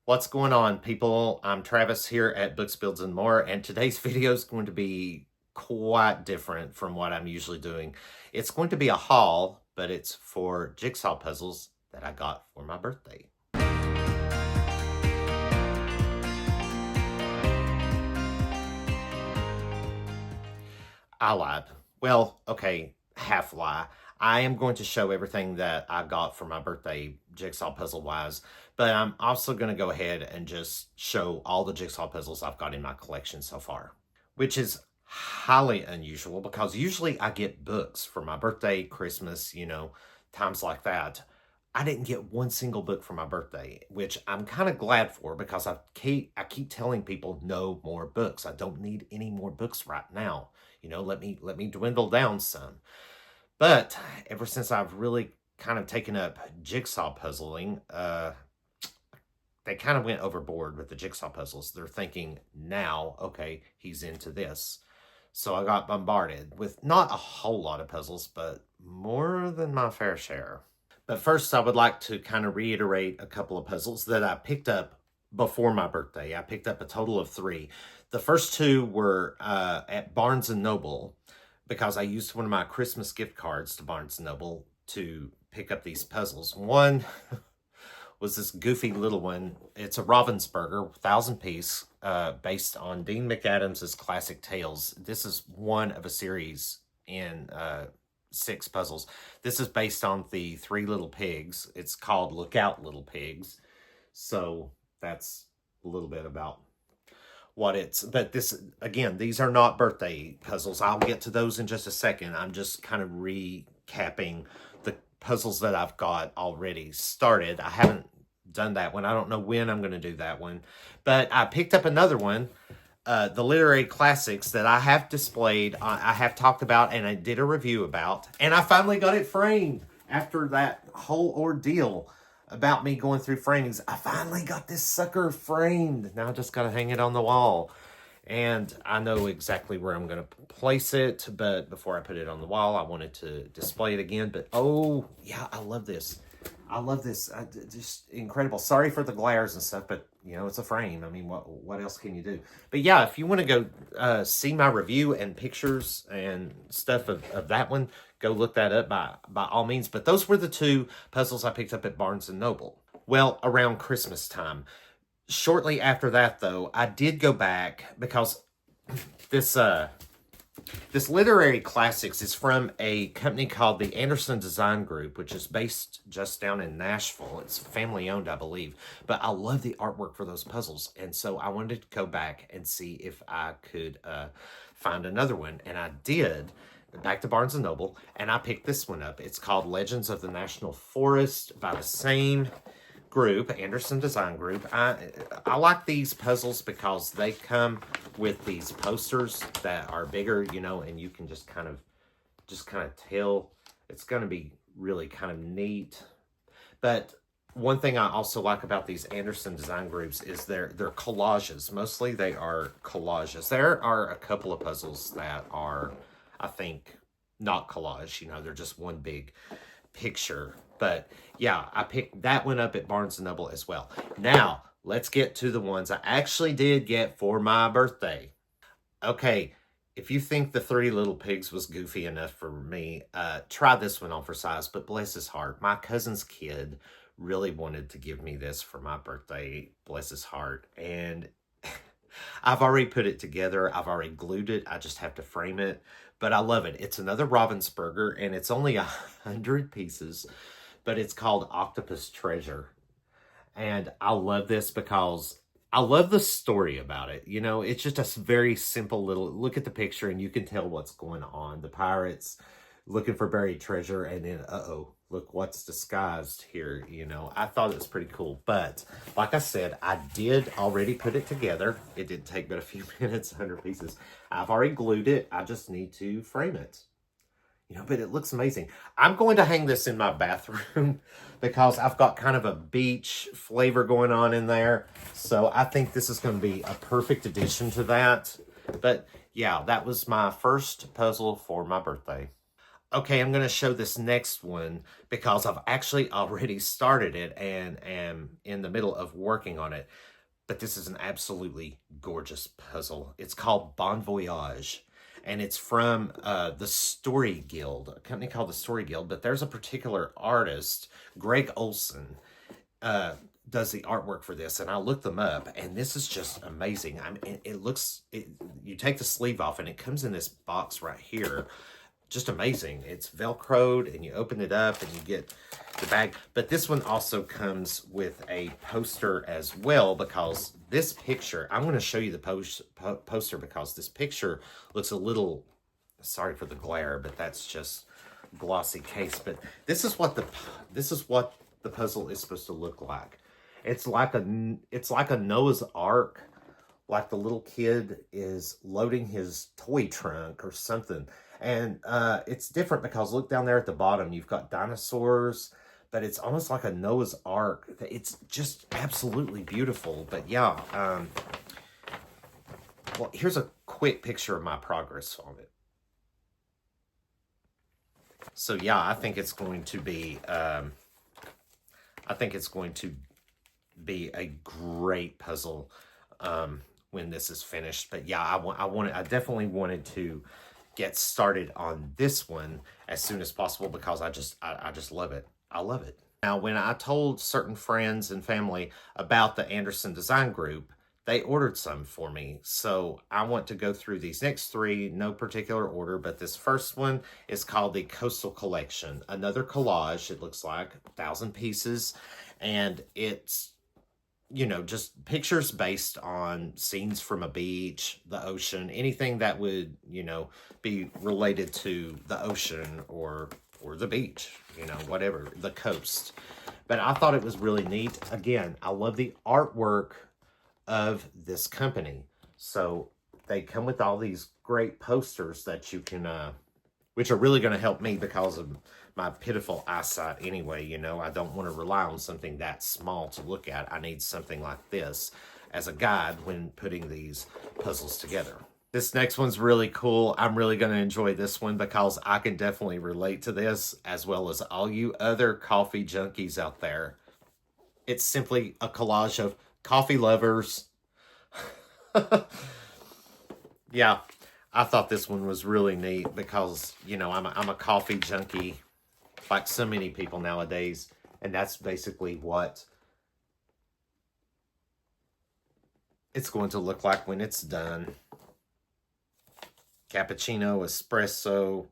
What's going on, people? I'm Travis here at Books, Builds, and More, and today's video is going to be quite different from what I'm usually doing. It's going to be a haul, but it's for jigsaw puzzles that I got for my birthday. I lied. Well, okay, half lie. I am going to show everything that I got for my birthday, jigsaw puzzle wise, but I'm also going to go ahead and just show all the jigsaw puzzles I've got in my collection so far, which is highly unusual because usually I get books for my birthday, Christmas, times like that. I didn't get one single book for my birthday, which I'm kind of glad for because I keep telling people no more books. I don't need any more books right now. Let me dwindle down some. But ever since I've really kind of taken up jigsaw puzzling, they kind of went overboard with the jigsaw puzzles. They're thinking now, okay, he's into this. So I got bombarded with not a whole lot of puzzles, but more than my fair share. But first, I would like to kind of reiterate a couple of puzzles that I picked up before my birthday. I picked up a total of 3. The first 2 were at Barnes & Noble because I used one of my Christmas gift cards to Barnes & Noble to pick up these puzzles. One was this goofy little one. It's a Ravensburger 1,000-piece based on Dean McAdams' classic tales. This is one of a series in 6 puzzles. This is based on the 3 Little Pigs. It's called Look Out, Little Pigs. So that's a little bit about what it's, but this, again, these are not birthday puzzles. I'll get to those in just a second. I'm just kind of recapping the puzzles that I've got already started. I haven't done that one. I don't know when I'm going to do that one, but I picked up another one, the literary classics that I have displayed, I have talked about, and I did a review about, and I finally got it framed after that whole ordeal about me going through framings. I finally got this sucker framed. Now I just got to hang it on the wall. And I know exactly where I'm going to place it, but before I put it on the wall, I wanted to display it again. But oh, yeah, I love this. I love this. Just incredible. Sorry for the glares and stuff, but it's a frame. I mean, what else can you do? But yeah, if you want to go see my review and pictures and stuff of that one, go look that up by all means. But those were the 2 puzzles I picked up at Barnes & Noble. Well, around Christmas time. Shortly after that, though, I did go back because this literary classics is from a company called the Anderson Design Group, which is based just down in Nashville. It's family owned, I believe. But I love the artwork for those puzzles. And so I wanted to go back and see if I could find another one. And I did, back to Barnes & Noble, and I picked this one up. It's called Legends of the National Forest by the same group, Anderson Design Group. I like these puzzles because they come with these posters that are bigger, and you can just kind of tell it's going to be really kind of neat. But one thing I also like about these Anderson Design Groups is their collages. Mostly they are collages. There are a couple of puzzles that are, I think, not collage. They're just one big picture. But yeah, I picked that one up at Barnes & Noble as well. Now, let's get to the ones I actually did get for my birthday. Okay, if you think the 3 Little Pigs was goofy enough for me, try this one on for size, but bless his heart. My cousin's kid really wanted to give me this for my birthday, bless his heart. And I've already put it together. I've already glued it. I just have to frame it. But I love it. It's another Ravensburger, and it's only 100 pieces. But it's called Octopus Treasure. And I love this because I love the story about it. It's just a very simple little, look at the picture and you can tell what's going on. The pirates looking for buried treasure, and then, look what's disguised here. I thought it was pretty cool. But like I said, I did already put it together. It didn't take but a few minutes, 100 pieces. I've already glued it. I just need to frame it. But it looks amazing. I'm going to hang this in my bathroom because I've got kind of a beach flavor going on in there. So I think this is going to be a perfect addition to that. But yeah, that was my first puzzle for my birthday. Okay, I'm going to show this next one because I've actually already started it and am in the middle of working on it. But this is an absolutely gorgeous puzzle. It's called Bon Voyage, and it's from the Story Guild, a company called the Story Guild. But there's a particular artist, Greg Olson, uh, does the artwork for this, and I looked them up, and this is just amazing. I mean, you take the sleeve off, and it comes in this box right here. Just amazing. It's Velcroed, and you open it up, and you get the bag. But this one also comes with a poster as well, because this picture, I'm going to show you the poster, because this picture looks a little, sorry for the glare, but that's just glossy case. But this is what the puzzle is supposed to look like. It's like a Noah's Ark, like the little kid is loading his toy trunk or something. And it's different because look down there at the bottom, you've got dinosaurs, but it's almost like a Noah's Ark. It's just absolutely beautiful. But yeah, well, here's a quick picture of my progress on it. So yeah, I think it's going to be, a great puzzle when this is finished. But yeah, I definitely wanted to get started on this one as soon as possible because I just love it. I love it. Now, when I told certain friends and family about the Anderson Design Group, they ordered some for me. So I want to go through these next three, no particular order, but this first one is called the Coastal Collection. Another collage, it looks like, 1,000 pieces, and it's, you know, just pictures based on scenes from a beach, the ocean, anything that would, you know, be related to the ocean or the beach, you know, whatever, the coast. But I thought it was really neat. Again, I love the artwork of this company. So they come with all these great posters that you can, which are really going to help me because of my pitiful eyesight anyway. You know, I don't want to rely on something that small to look at. I need something like this as a guide when putting these puzzles together. This next one's really cool. I'm really going to enjoy this one because I can definitely relate to this, as well as all you other coffee junkies out there. It's simply a collage of coffee lovers. Yeah, I thought this one was really neat because, you know, I'm a coffee junkie, like so many people nowadays, and that's basically what it's going to look like when it's done. Cappuccino, espresso,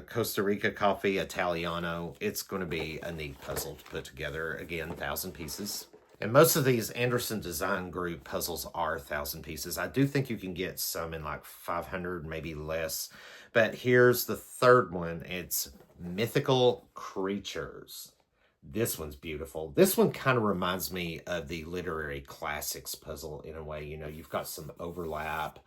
Costa Rica coffee, Italiano. It's going to be a neat puzzle to put together. Again, 1,000 pieces. And most of these Anderson Design Group puzzles are 1,000 pieces. I do think you can get some in like 500, maybe less. But here's the third one. It's Mythical Creatures. This one's beautiful. This one kind of reminds me of the Literary Classics puzzle in a way. You know, you've got some overlap,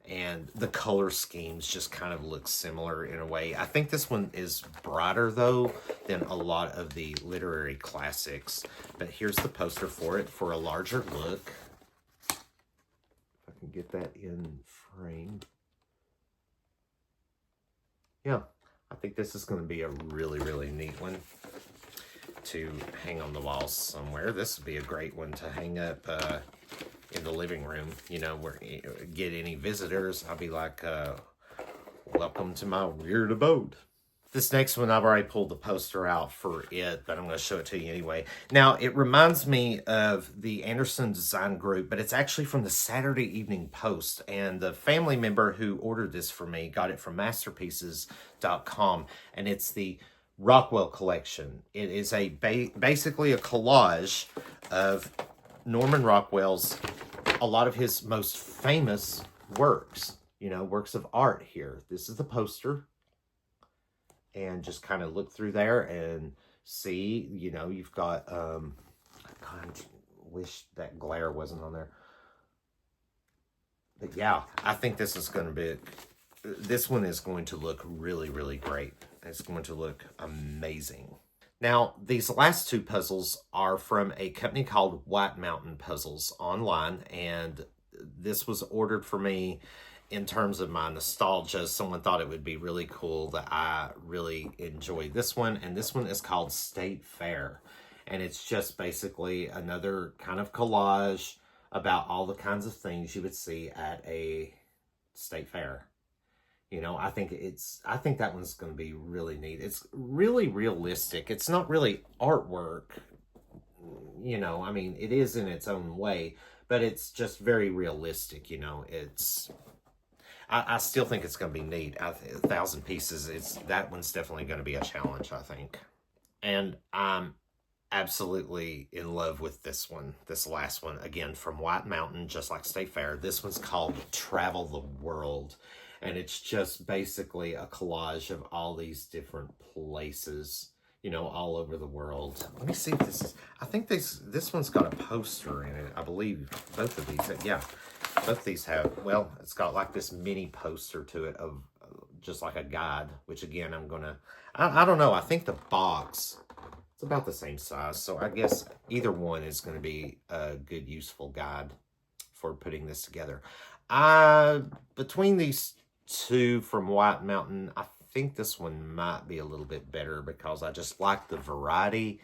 and the color schemes just kind of look similar in a way. I think this one is brighter, though, than a lot of the Literary Classics. But here's the poster for it for a larger look. If I can get that in frame. Yeah, I think this is going to be a really, really neat one to hang on the walls somewhere. This would be a great one to hang up in the living room, you know, where get any visitors. I'll be like, welcome to my weird abode. This next one, I've already pulled the poster out for it, but I'm going to show it to you anyway. Now, it reminds me of the Anderson Design Group, but it's actually from the Saturday Evening Post. And the family member who ordered this for me got it from masterpieces.com, and it's the Rockwell collection. It is a basically a collage of Norman Rockwell's, a lot of his most famous works, you know, works of art here. This is the poster. And just kind of look through there and see, you know, you've got, I kind of wish that glare wasn't on there. But yeah, I think this is going to be, this one is going to look really, really great. It's going to look amazing. Now, these last two puzzles are from a company called White Mountain Puzzles online, and this was ordered for me in terms of my nostalgia, someone thought it would be really cool that I really enjoy this one. And this one is called State Fair. And it's just basically another kind of collage about all the kinds of things you would see at a state fair. You know, I think that one's going to be really neat. It's really realistic. It's not really artwork, you know, I mean, it is in its own way, but it's just very realistic, you know. I still think it's going to be neat. 1,000 pieces, that one's definitely going to be a challenge, I think. And I'm absolutely in love with this one, this last one. Again, from White Mountain, just like State Fair. This one's called Travel the World. And it's just basically a collage of all these different places, you know, all over the world. Let me see if this is, I think this one's got a poster in it. I believe both of these, yeah, both of these have, well, it's got like this mini poster to it of just like a guide, which again, I don't know. I think the box, it's about the same size. So I guess either one is going to be a good, useful guide for putting this together. Between these two from White Mountain, I think this one might be a little bit better because I just like the variety,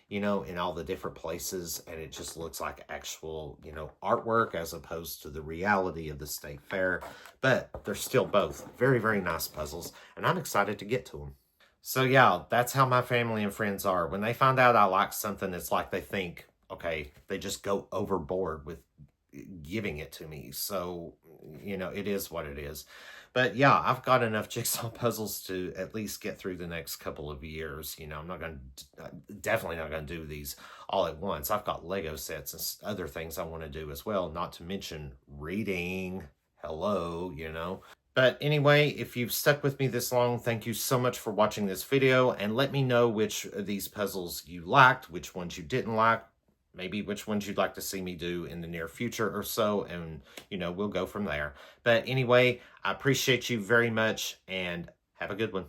you know, in all the different places, and it just looks like actual, you know, artwork as opposed to the reality of the state fair. But they're still both very, very nice puzzles, and I'm excited to get to them. So yeah, that's how my family and friends are. When they find out I like something, it's like they think, okay, they just go overboard with giving it to me. So, you know, it is what it is. But yeah, I've got enough jigsaw puzzles to at least get through the next couple of years. You know, I'm not going to, definitely not going to do these all at once. I've got Lego sets and other things I want to do as well, not to mention reading. Hello, you know. But anyway, if you've stuck with me this long, thank you so much for watching this video, and let me know which of these puzzles you liked, which ones you didn't like, maybe which ones you'd like to see me do in the near future or so, and, you know, we'll go from there. But anyway, I appreciate you very much, and have a good one.